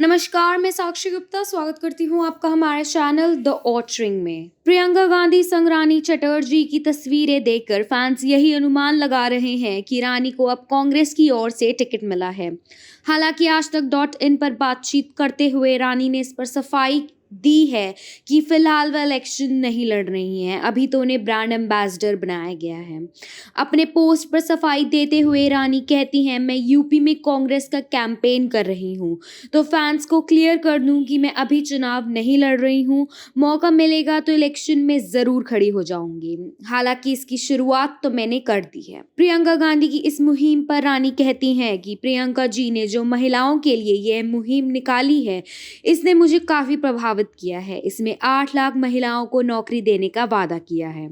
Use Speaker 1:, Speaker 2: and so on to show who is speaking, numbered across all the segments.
Speaker 1: नमस्कार, मैं साक्षी गुप्ता स्वागत करती हूँ आपका हमारे चैनल द ऑटरिंग में। प्रियंका गांधी संग रानी चटर्जी की तस्वीरें देखकर फैंस यही अनुमान लगा रहे हैं कि रानी को अब कांग्रेस की ओर से टिकट मिला है। हालांकि आज तक .in पर बातचीत करते हुए रानी ने इस पर सफाई दी है कि फिलहाल वह इलेक्शन नहीं लड़ रही हैं, अभी तो उन्हें ब्रांड एम्बेसडर बनाया गया है। अपने पोस्ट पर सफाई देते हुए रानी कहती हैं, मैं यूपी में कांग्रेस का कैंपेन कर रही हूँ, तो फैंस को क्लियर कर दूं कि मैं अभी चुनाव नहीं लड़ रही हूँ, मौका मिलेगा तो इलेक्शन में जरूर खड़ी हो जाऊंगी। हालांकि इसकी शुरुआत तो मैंने कर दी है। प्रियंका गांधी की इस मुहिम पर रानी कहती हैं कि प्रियंका जी ने जो महिलाओं के लिए यह मुहिम निकाली है, इसने मुझे काफी प्रभावित किया है। इसमें 8 लाख महिलाओं को नौकरी देने का वादा किया है।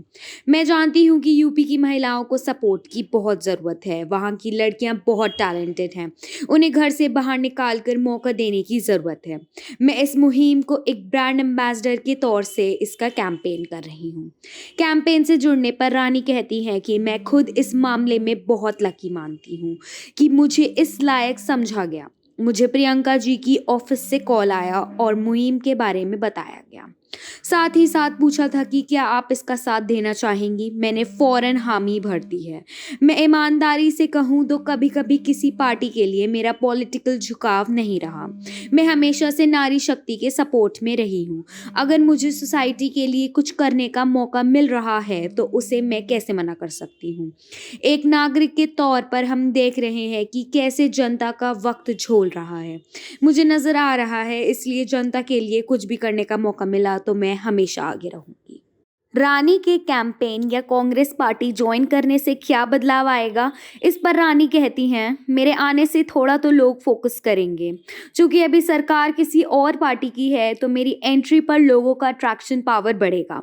Speaker 1: मैं जानती हूँ कि यूपी की महिलाओं को सपोर्ट की बहुत ज़रूरत है। वहाँ की लड़कियाँ बहुत टैलेंटेड हैं, उन्हें घर से बाहर निकाल कर मौका देने की ज़रूरत है। मैं इस मुहिम को एक ब्रांड एम्बेसडर के तौर से इसका कैंपेन कर रही हूँ। कैंपेन से जुड़ने पर रानी कहती हैं कि मैं खुद इस मामले में बहुत लकी मानती हूँ कि मुझे इस लायक समझा गया। मुझे प्रियंका जी की ऑफिस से कॉल आया और मुहिम के बारे में बताया गया। साथ ही साथ पूछा था कि क्या आप इसका साथ देना चाहेंगी। मैंने फौरन हामी भर दी है। मैं ईमानदारी से कहूँ तो कभी कभी किसी पार्टी के लिए मेरा पॉलिटिकल झुकाव नहीं रहा। मैं हमेशा से नारी शक्ति के सपोर्ट में रही हूँ। अगर मुझे सोसाइटी के लिए कुछ करने का मौका मिल रहा है तो उसे मैं कैसे मना कर सकती हूँ। एक नागरिक के तौर पर हम देख रहे हैं कि कैसे जनता का वक्त झोल रहा है। मुझे नजर आ रहा है, इसलिए जनता के लिए कुछ भी करने का मौका मिला तो मैं हमेशा आगे रहूंगी। रानी के कैंपेन या कांग्रेस पार्टी ज्वाइन करने से क्या बदलाव आएगा, इस पर रानी कहती हैं, मेरे आने से थोड़ा तो लोग फोकस करेंगे। क्योंकि अभी सरकार किसी और पार्टी की है तो मेरी एंट्री पर लोगों का अट्रैक्शन पावर बढ़ेगा।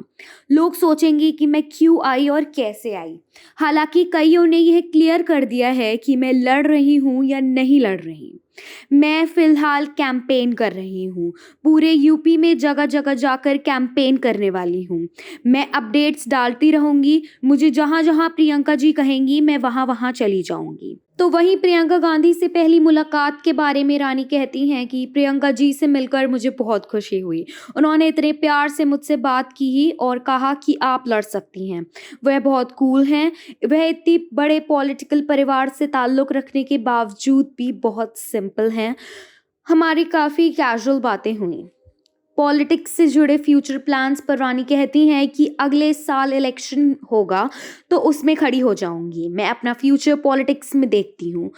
Speaker 1: लोग सोचेंगे कि मैं क्यों आई और कैसे आई। हालांकि कईयों ने यह क्लियर कर दिया है कि मैं लड़ रही हूँ या नहीं लड़ रही। मैं फिलहाल कैंपेन कर रही हूँ। पूरे यूपी में जगह जगह जाकर कैंपेन करने वाली हूँ। मैं अपडेट्स डालती रहूंगी। मुझे जहाँ जहाँ प्रियंका जी कहेंगी मैं वहाँ वहाँ चली जाऊंगी। तो वहीं प्रियंका गांधी से पहली मुलाकात के बारे में रानी कहती हैं कि प्रियंका जी से मिलकर मुझे बहुत खुशी हुई। उन्होंने इतने प्यार से मुझसे बात की और कहा कि आप लड़ सकती हैं। वह बहुत कूल हैं। वह इतनी बड़े पॉलिटिकल परिवार से ताल्लुक़ रखने के बावजूद भी बहुत सिंपल हैं। हमारी काफ़ी कैजुअल बातें हुई। पॉलिटिक्स से जुड़े फ्यूचर प्लान्स पर रानी कहती हैं कि अगले साल इलेक्शन होगा तो उसमें खड़ी हो जाऊंगी। मैं अपना फ्यूचर पॉलिटिक्स में देखती हूँ।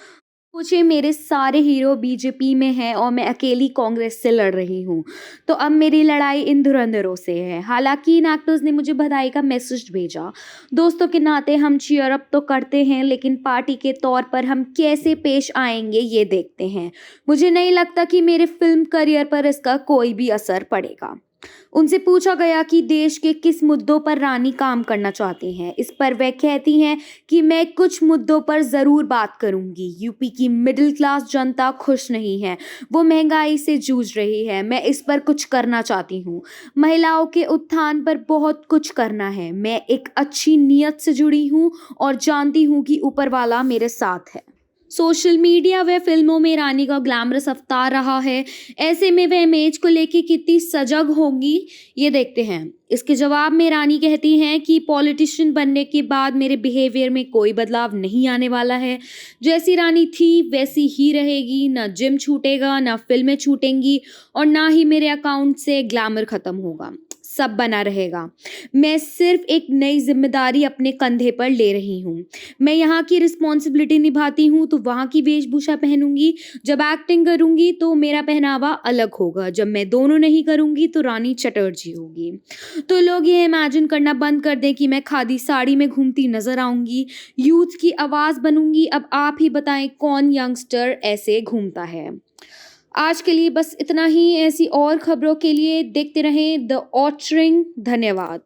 Speaker 1: मुझे मेरे सारे हीरो बीजेपी में हैं और मैं अकेली कांग्रेस से लड़ रही हूँ, तो अब मेरी लड़ाई इन धुरंधरों से है। हालांकि इन एक्टर्स ने मुझे बधाई का मैसेज भेजा। दोस्तों के नाते हम चीयर अप तो करते हैं, लेकिन पार्टी के तौर पर हम कैसे पेश आएंगे ये देखते हैं। मुझे नहीं लगता कि मेरे फिल्म करियर पर इसका कोई भी असर पड़ेगा। उनसे पूछा गया कि देश के किस मुद्दों पर रानी काम करना चाहती हैं। इस पर वह कहती हैं कि मैं कुछ मुद्दों पर ज़रूर बात करूंगी। यूपी की मिडिल क्लास जनता खुश नहीं है, वो महंगाई से जूझ रही है। मैं इस पर कुछ करना चाहती हूँ। महिलाओं के उत्थान पर बहुत कुछ करना है। मैं एक अच्छी नीयत से जुड़ी हूँ और जानती हूँ कि ऊपर वाला मेरे साथ है। सोशल मीडिया व फिल्मों में रानी का ग्लैमरस अवतार रहा है। ऐसे में वह इमेज को लेकर कितनी सजग होंगी, ये देखते हैं। इसके जवाब में रानी कहती हैं कि पॉलिटिशियन बनने के बाद मेरे बिहेवियर में कोई बदलाव नहीं आने वाला है। जैसी रानी थी वैसी ही रहेगी। ना जिम छूटेगा, ना फिल्में छूटेंगी और ना ही मेरे अकाउंट से ग्लैमर खत्म होगा। सब बना रहेगा। मैं सिर्फ एक नई जिम्मेदारी अपने कंधे पर ले रही हूँ। मैं यहाँ की रिस्पॉन्सिबिलिटी निभाती हूँ तो वहाँ की वेशभूषा पहनूंगी। जब एक्टिंग करूंगी तो मेरा पहनावा अलग होगा। जब मैं दोनों नहीं करूंगी तो रानी चटर्जी होगी। तो लोग ये इमेजिन करना बंद कर दें कि मैं खादी साड़ी में घूमती नजर आऊंगी, यूथ की आवाज बनूंगी। अब आप ही बताएं कौन यंगस्टर ऐसे घूमता है। आज के लिए बस इतना ही। ऐसी और खबरों के लिए देखते रहें द ऑटरिंग। धन्यवाद।